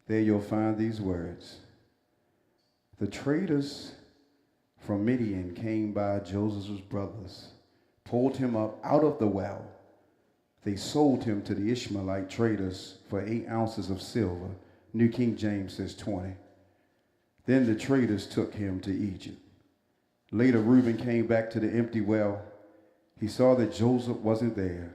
There you'll find these words. The traders from Midian came by Joseph's brothers, pulled him up out of the well. They sold him to the Ishmaelite traders for 8 ounces of silver. New King James says 20. Then the traders took him to Egypt. Later, Reuben came back to the empty well. He saw that Joseph wasn't there.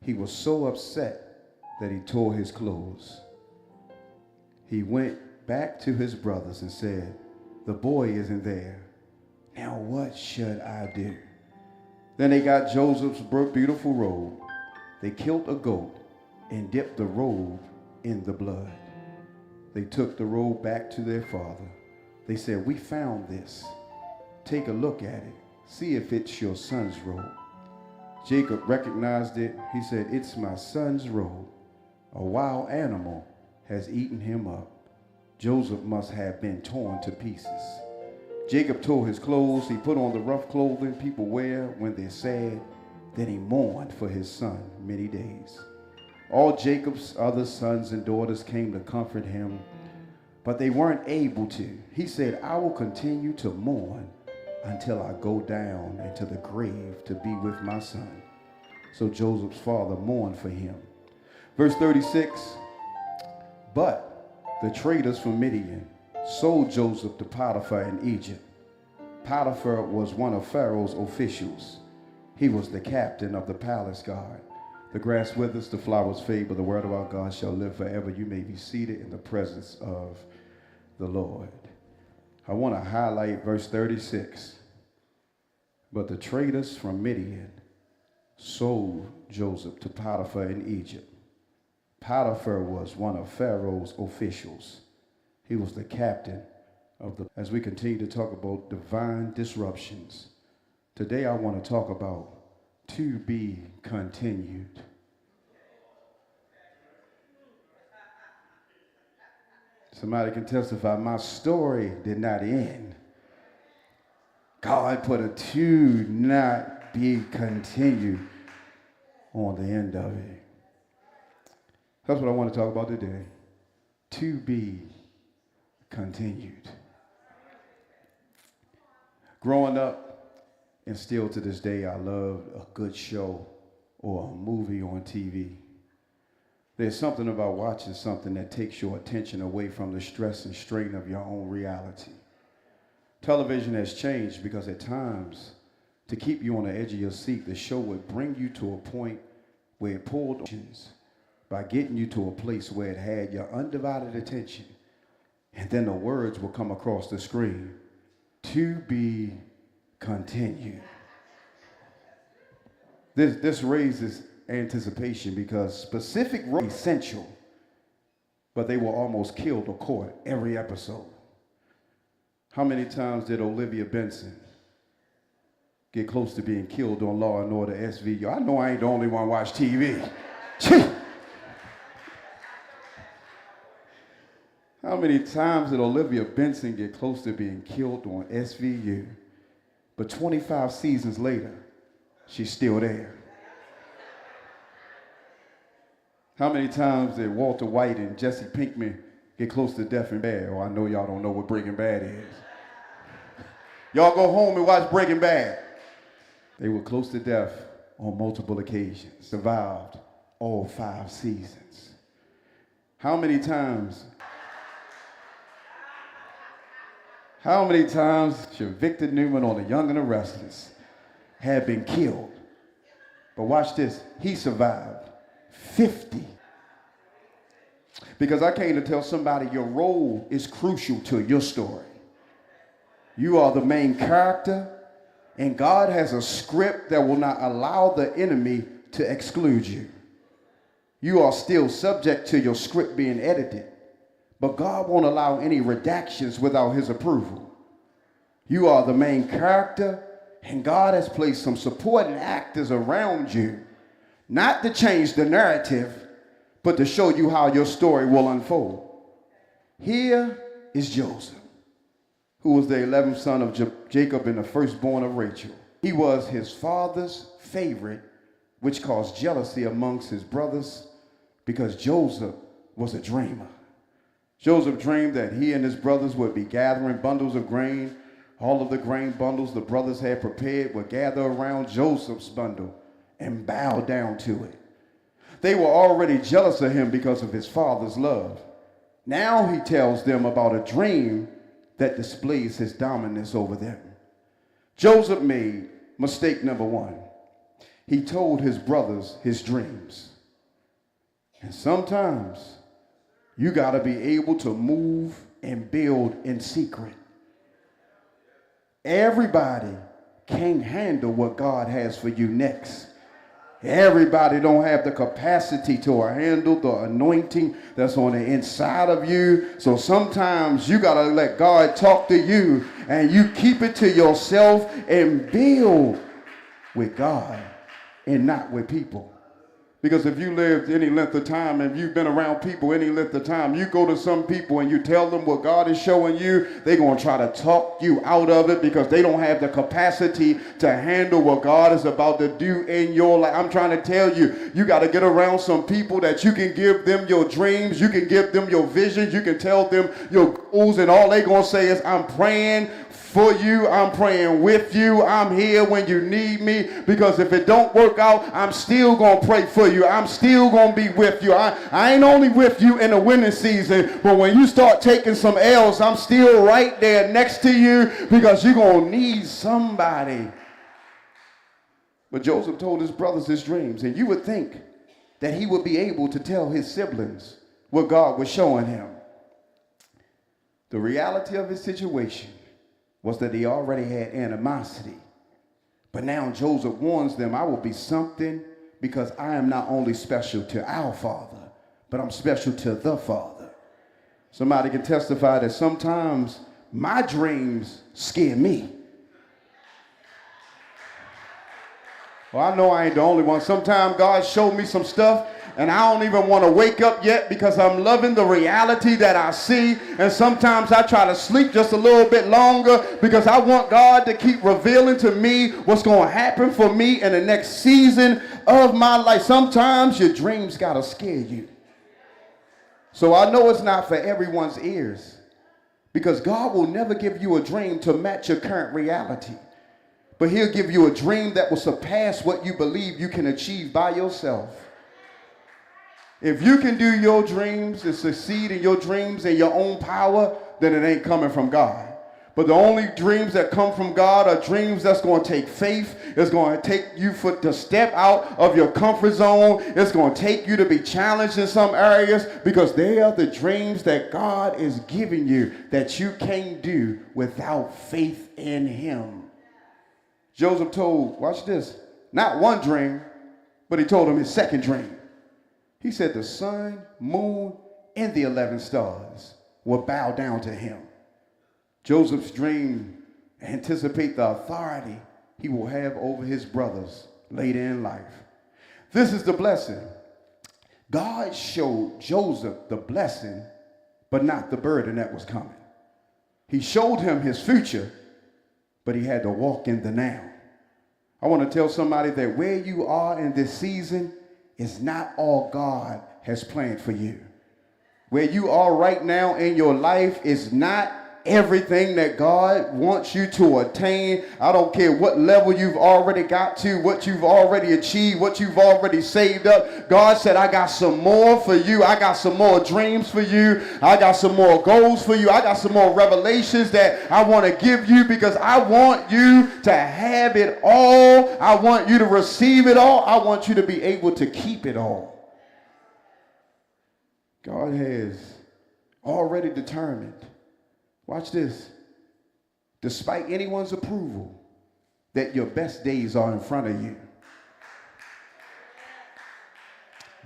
He was so upset that he tore his clothes. He went back to his brothers and said, the boy isn't there. Now what should I do? Then they got Joseph's beautiful robe. They killed a goat and dipped the robe in the blood. They took the robe back to their father. They said, we found this. Take a look at it. See if it's your son's robe. Jacob recognized it. He said, it's my son's robe. A wild animal has eaten him up. Joseph must have been torn to pieces. Jacob tore his clothes. He put on the rough clothing people wear when they're sad. Then he mourned for his son many days. All Jacob's other sons and daughters came to comfort him, but they weren't able to. He said, I will continue to mourn until I go down into the grave to be with my son. So Joseph's father mourned for him. Verse 36, but the traders from Midian sold Joseph to Potiphar in Egypt. Potiphar was one of Pharaoh's officials. He was the captain of the palace guard. The grass withers, the flowers fade, but the word of our God shall live forever. You may be seated in the presence of the Lord. I want to highlight verse 36. But the traders from Midian sold Joseph to Potiphar in Egypt. Potiphar was one of Pharaoh's officials. He was the captain of the... As we continue to talk about divine disruptions, today I want to talk about to be continued. Somebody can testify, my story did not end. God put a to not be continued on the end of it. That's what I want to talk about today. To be continued. Growing up, and still to this day, I love a good show or a movie on TV. There's something about watching something that takes your attention away from the stress and strain of your own reality. Television has changed because at times, to keep you on the edge of your seat, the show would bring you to a point where it pulled by getting you to a place where it had your undivided attention. And then the words will come across the screen, to be continued. This raises anticipation because specific roles are essential, but they were almost killed or caught every episode. How many times did Olivia Benson get close to being killed on Law and Order SVU? I know I ain't the only one watch TV. How many times did Olivia Benson get close to being killed on SVU? But 25 seasons later, she's still there. How many times did Walter White and Jesse Pinkman get close to death in bed? Oh, I know y'all don't know what Breaking Bad is. Y'all go home and watch Breaking Bad. They were close to death on multiple occasions, survived all 5 seasons. How many times should Victor Newman on The Young and the Restless had been killed? But watch this, he survived 50. Because I came to tell somebody your role is crucial to your story. You are the main character, and God has a script that will not allow the enemy to exclude you. You are still subject to your script being edited, but God won't allow any redactions without his approval. You are the main character, and God has placed some supporting actors around you, not to change the narrative, but to show you how your story will unfold. Here is Joseph, who was the 11th son of Jacob and the firstborn of Rachel. He was his father's favorite, which caused jealousy amongst his brothers because Joseph was a dreamer. Joseph dreamed that he and his brothers would be gathering bundles of grain. All of the grain bundles the brothers had prepared would gather around Joseph's bundle and bow down to it. They were already jealous of him because of his father's love. Now he tells them about a dream that displays his dominance over them. Joseph made mistake number one. He told his brothers his dreams. And sometimes you got to be able to move and build in secret. Everybody can't handle what God has for you next. Everybody don't have the capacity to handle the anointing that's on the inside of you. So sometimes you got to let God talk to you and you keep it to yourself and build with God and not with people. Because if you lived any length of time and you've been around people any length of time, you go to some people and you tell them what God is showing you, they're going to try to talk you out of it because they don't have the capacity to handle what God is about to do in your life. I'm trying to tell you, you got to get around some people that you can give them your dreams, you can give them your visions, you can tell them your goals, and all they're going to say is, I'm praying for you, I'm praying with you, I'm here when you need me, because if it don't work out, I'm still going to pray for you, I'm still going to be with you. I ain't only with you in the winning season, but when you start taking some L's, I'm still right there next to you, because you're going to need somebody. But Joseph told his brothers his dreams, and you would think that he would be able to tell his siblings what God was showing him. The reality of his situation was that he already had animosity. But now Joseph warns them, I will be something because I am not only special to our Father, but I'm special to the Father. Somebody can testify that sometimes my dreams scare me. Well, I know I ain't the only one. Sometimes God showed me some stuff and I don't even want to wake up yet because I'm loving the reality that I see. And sometimes I try to sleep just a little bit longer because I want God to keep revealing to me what's going to happen for me in the next season of my life. Sometimes your dreams got to scare you. So I know it's not for everyone's ears, because God will never give you a dream to match your current reality. But he'll give you a dream that will surpass what you believe you can achieve by yourself. If you can do your dreams and succeed in your dreams in your own power, then it ain't coming from God. But the only dreams that come from God are dreams that's going to take faith. It's going to take you to step out of your comfort zone. It's going to take you to be challenged in some areas, because they are the dreams that God is giving you that you can't do without faith in him. Joseph told, watch this, not one dream, but he told him his second dream. He said the sun, moon, and the 11 stars will bow down to him. Joseph's dream anticipates the authority he will have over his brothers later in life. This is the blessing. God showed Joseph the blessing, but not the burden that was coming. He showed him his future, but he had to walk in the now. I want to tell somebody that where you are in this season is not all God has planned for you. Where you are right now in your life is not everything that God wants you to attain. I don't care what level you've already got to, what you've already achieved, what you've already saved up. God said, I got some more for you. I got some more dreams for you. I got some more goals for you. I got some more revelations that I want to give you, because I want you to have it all. I want you to receive it all. I want you to be able to keep it all. God has already determined, watch this, despite anyone's approval, that your best days are in front of you.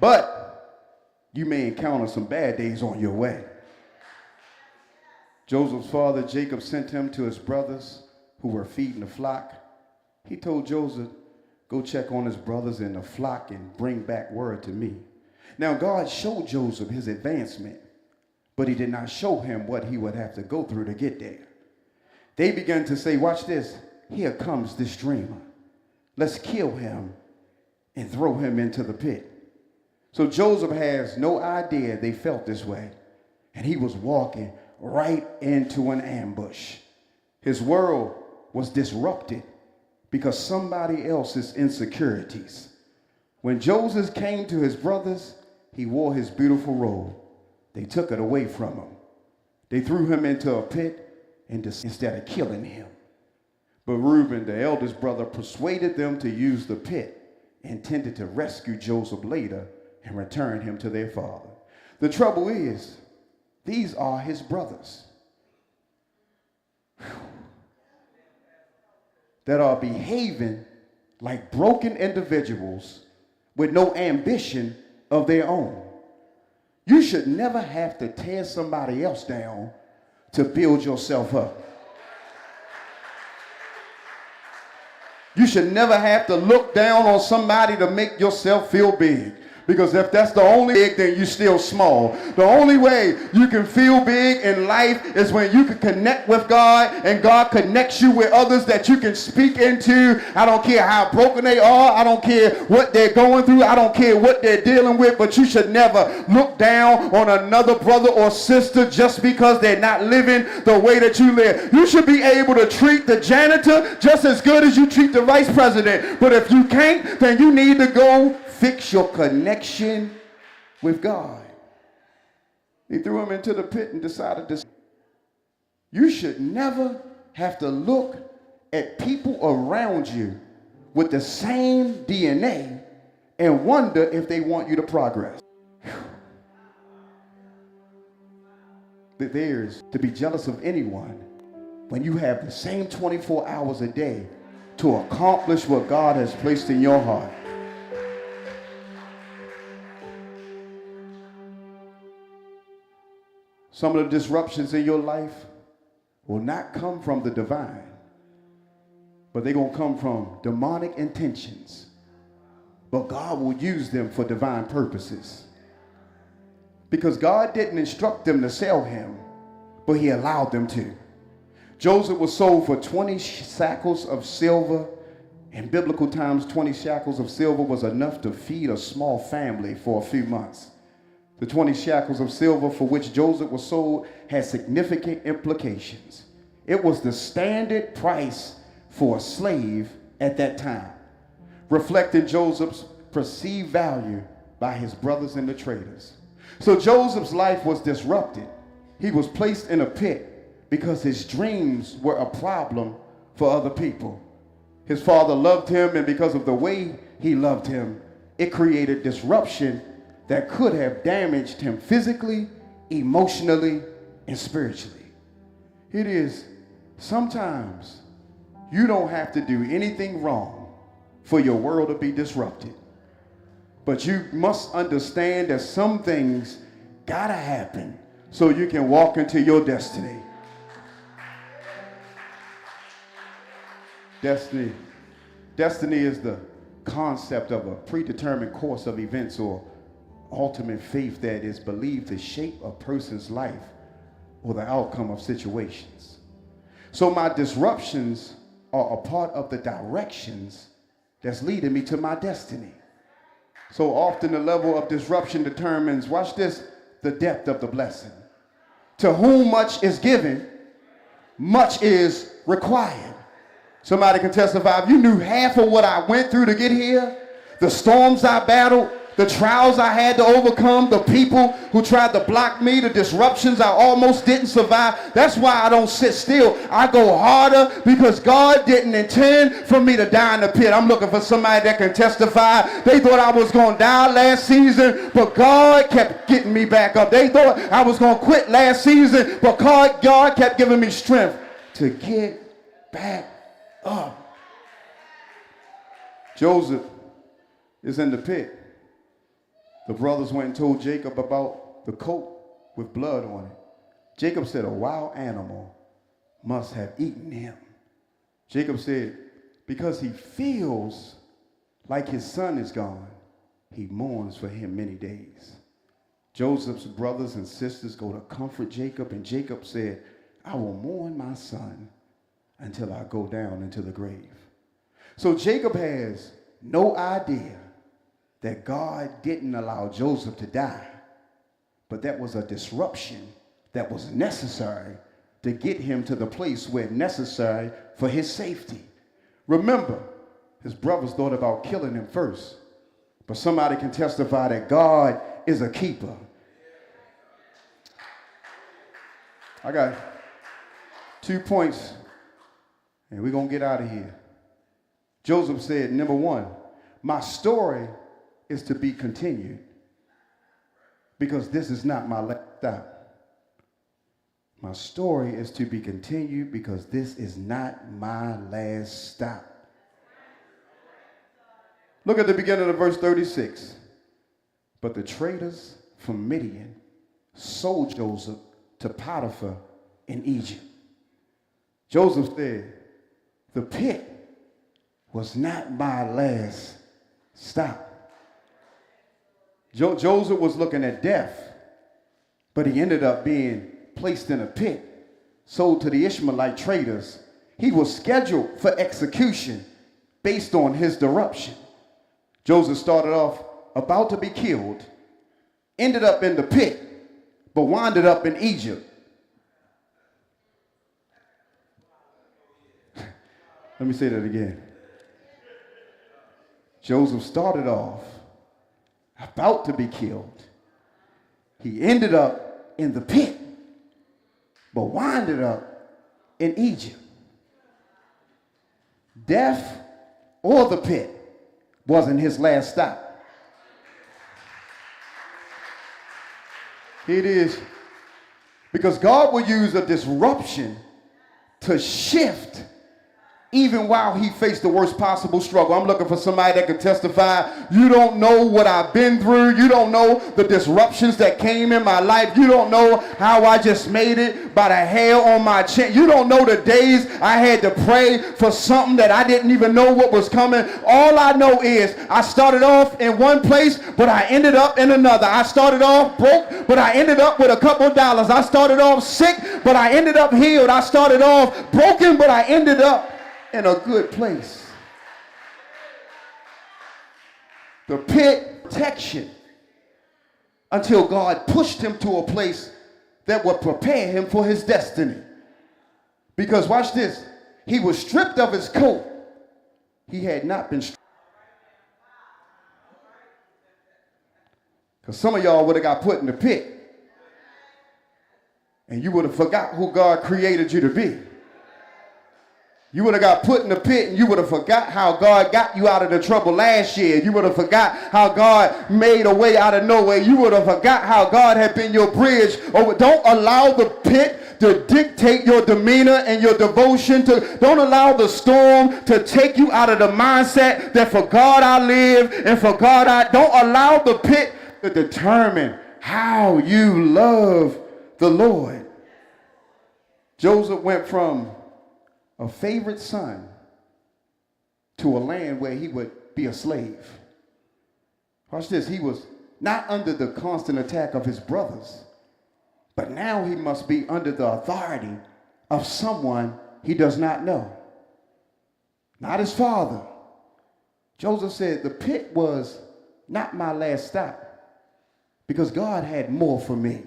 But you may encounter some bad days on your way. Joseph's father, Jacob, sent him to his brothers who were feeding the flock. He told Joseph, go check on his brothers in the flock and bring back word to me. Now God showed Joseph his advancement, but he did not show him what he would have to go through to get there. They began to say, watch this, here comes this dreamer. Let's kill him and throw him into the pit. So Joseph has no idea they felt this way. and he was walking right into an ambush. His world was disrupted because somebody else's insecurities. When Joseph came to his brothers, he wore his beautiful robe. They took it away from him. They threw him into a pit instead of killing him. But Reuben, the eldest brother, persuaded them to use the pit, intended to rescue Joseph later and return him to their father. The trouble is, these are his brothers that are behaving like broken individuals with no ambition of their own. You should never have to tear somebody else down to build yourself up. You should never have to look down on somebody to make yourself feel big. Because if that's the only big, then you're still small. The only way you can feel big in life is when you can connect with God and God connects you with others that you can speak into. I don't care how broken they are. I don't care what they're going through. I don't care what they're dealing with. But you should never look down on another brother or sister just because they're not living the way that you live. You should be able to treat the janitor just as good as you treat the vice president. But if you can't, then you need to go fix your connection with God. He threw him into the pit and decided to. You should never have to look at people around you with the same DNA and wonder if they want you to progress. That there's to be jealous of anyone when you have the same 24 hours a day to accomplish what God has placed in your heart. Some of the disruptions in your life will not come from the divine, but they're going to come from demonic intentions. But God will use them for divine purposes. Because God didn't instruct them to sell him, but he allowed them to. Joseph was sold for 20 shekels of silver. In biblical times, 20 shekels of silver was enough to feed a small family for a few months. The 20 shekels of silver for which Joseph was sold had significant implications. It was the standard price for a slave at that time, reflecting Joseph's perceived value by his brothers and the traders. So Joseph's life was disrupted. He was placed in a pit because his dreams were a problem for other people. His father loved him, and because of the way he loved him, it created disruption that could have damaged him physically, emotionally, and spiritually. It is sometimes you don't have to do anything wrong for your world to be disrupted. But you must understand that some things gotta happen so you can walk into your destiny. Destiny is the concept of a predetermined course of events or ultimate faith that is believed to shape a person's life or the outcome of situations. So my disruptions are a part of the directions that's leading me to my destiny. So often the level of disruption determines, watch this, the depth of the blessing. To whom much is given, much is required. Somebody can testify, if you knew half of what I went through to get here, the storms I battled, the trials I had to overcome, the people who tried to block me, the disruptions I almost didn't survive. That's why I don't sit still. I go harder because God didn't intend for me to die in the pit. I'm looking for somebody that can testify. They thought I was going to die last season, but God kept getting me back up. They thought I was going to quit last season, but God kept giving me strength to get back up. Joseph is in the pit. The brothers went and told Jacob about the coat with blood on it. Jacob said, a wild animal must have eaten him. Jacob said, because he feels like his son is gone, he mourns for him many days. Joseph's brothers and sisters go to comfort Jacob, and Jacob said, I will mourn my son until I go down into the grave. So Jacob has no idea that God didn't allow Joseph to die, but that was a disruption that was necessary to get him to the place where necessary for his safety. Remember, his brothers thought about killing him first, but somebody can testify that God is a keeper. I got 2 points, and we're going to get out of here. Joseph said, number one, my story is to be continued because this is not my last stop. My story is to be continued because this is not my last stop. Look at the beginning of verse 36. But the traders from Midian sold Joseph to Potiphar in Egypt. Joseph said, the pit was not my last stop. Joseph was looking at death, but he ended up being placed in a pit, sold to the Ishmaelite traders. He was scheduled for execution based on his disruption. Joseph started off about to be killed, ended up in the pit, but wound up in Egypt. Let me say that again. Joseph started off about to be killed. He ended up in the pit, but winded up in Egypt. Death or the pit wasn't his last stop. Here it is. Because God will use a disruption to shift even while he faced the worst possible struggle. I'm looking for somebody that can testify. You don't know what I've been through. You don't know the disruptions that came in my life. You don't know how I just made it by the hair on my chin. You don't know the days I had to pray for something that I didn't even know what was coming. All I know is I started off in one place, but I ended up in another. I started off broke, but I ended up with a couple of dollars. I started off sick, but I ended up healed. I started off broken, but I ended up in a good place. The pit protection until God pushed him to a place that would prepare him for his destiny. Because watch this, he was stripped of his coat. He had not been stripped. Because some of y'all would have got put in the pit and you would have forgot who God created you to be. You would have got put in the pit and you would have forgot how God got you out of the trouble last year. You would have forgot how God made a way out of nowhere. You would have forgot how God had been your bridge. Don't allow the pit to dictate your demeanor and your devotion. Don't allow the storm to take you out of the mindset that for God I live and for God I don't. Allow the pit to determine how you love the Lord. Joseph went from a favorite son to a land where he would be a slave. Watch this. He was not under the constant attack of his brothers, but now he must be under the authority of someone he does not know. Not his father. Joseph said, the pit was not my last stop because God had more for me.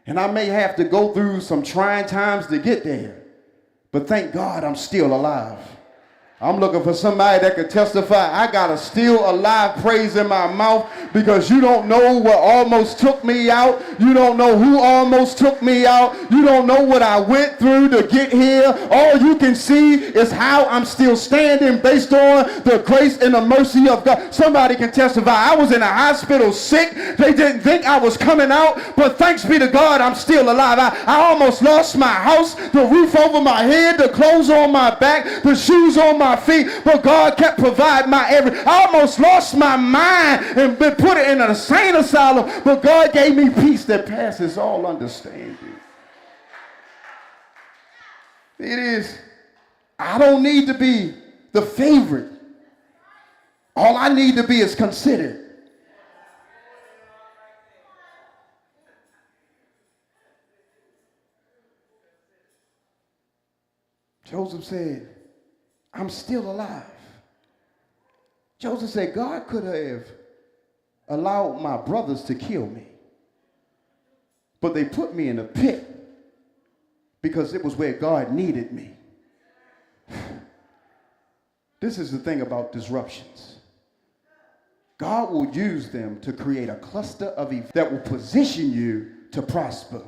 And I may have to go through some trying times to get there. But thank God I'm still alive. I'm looking for somebody that can testify. I got a still alive praise in my mouth because you don't know what almost took me out. You don't know who almost took me out. You don't know what I went through to get here. All you can see is how I'm still standing based on the grace and the mercy of God. Somebody can testify. I was in a hospital sick. They didn't think I was coming out, but thanks be to God, I'm still alive. I almost lost my house, the roof over my head, the clothes on my back, the shoes on my feet, but God kept providing my every. I almost lost my mind and been put in an insane asylum, but God gave me peace that passes all understanding. It is, I don't need to be the favorite. All I need to be is considered. Joseph said, I'm still alive. Joseph said, God could have allowed my brothers to kill me, But they put me in a pit because it was where God needed me. This is the thing about disruptions. God will use them to create a cluster of events that will position you to prosper.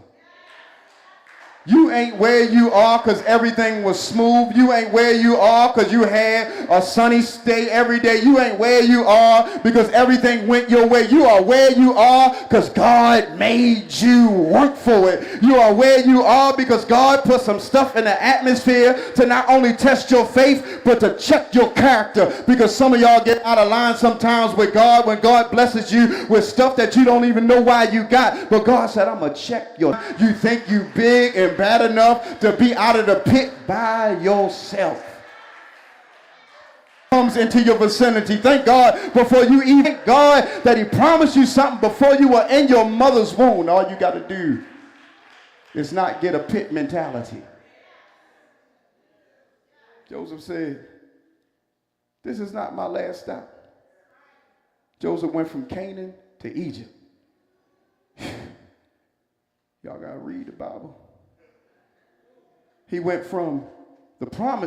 You ain't where you are because everything was smooth. You ain't where you are because you had a sunny day every day. You ain't where you are because everything went your way. You are where you are because God made you work for it. You are where you are because God put some stuff in the atmosphere to not only test your faith, but to check your character. Because some of y'all get out of line sometimes with God when God blesses you with stuff that you don't even know why you got. But God said, I'm going to check your... You think you big and bad enough to be out of the pit by yourself. Comes into your vicinity. Thank God before you even... Thank God that he promised you something before you were in your mother's womb. All you got to do is not get a pit mentality. Joseph said, this is not my last stop. Joseph went from Canaan to Egypt. Y'all got to read the Bible. He went from the promise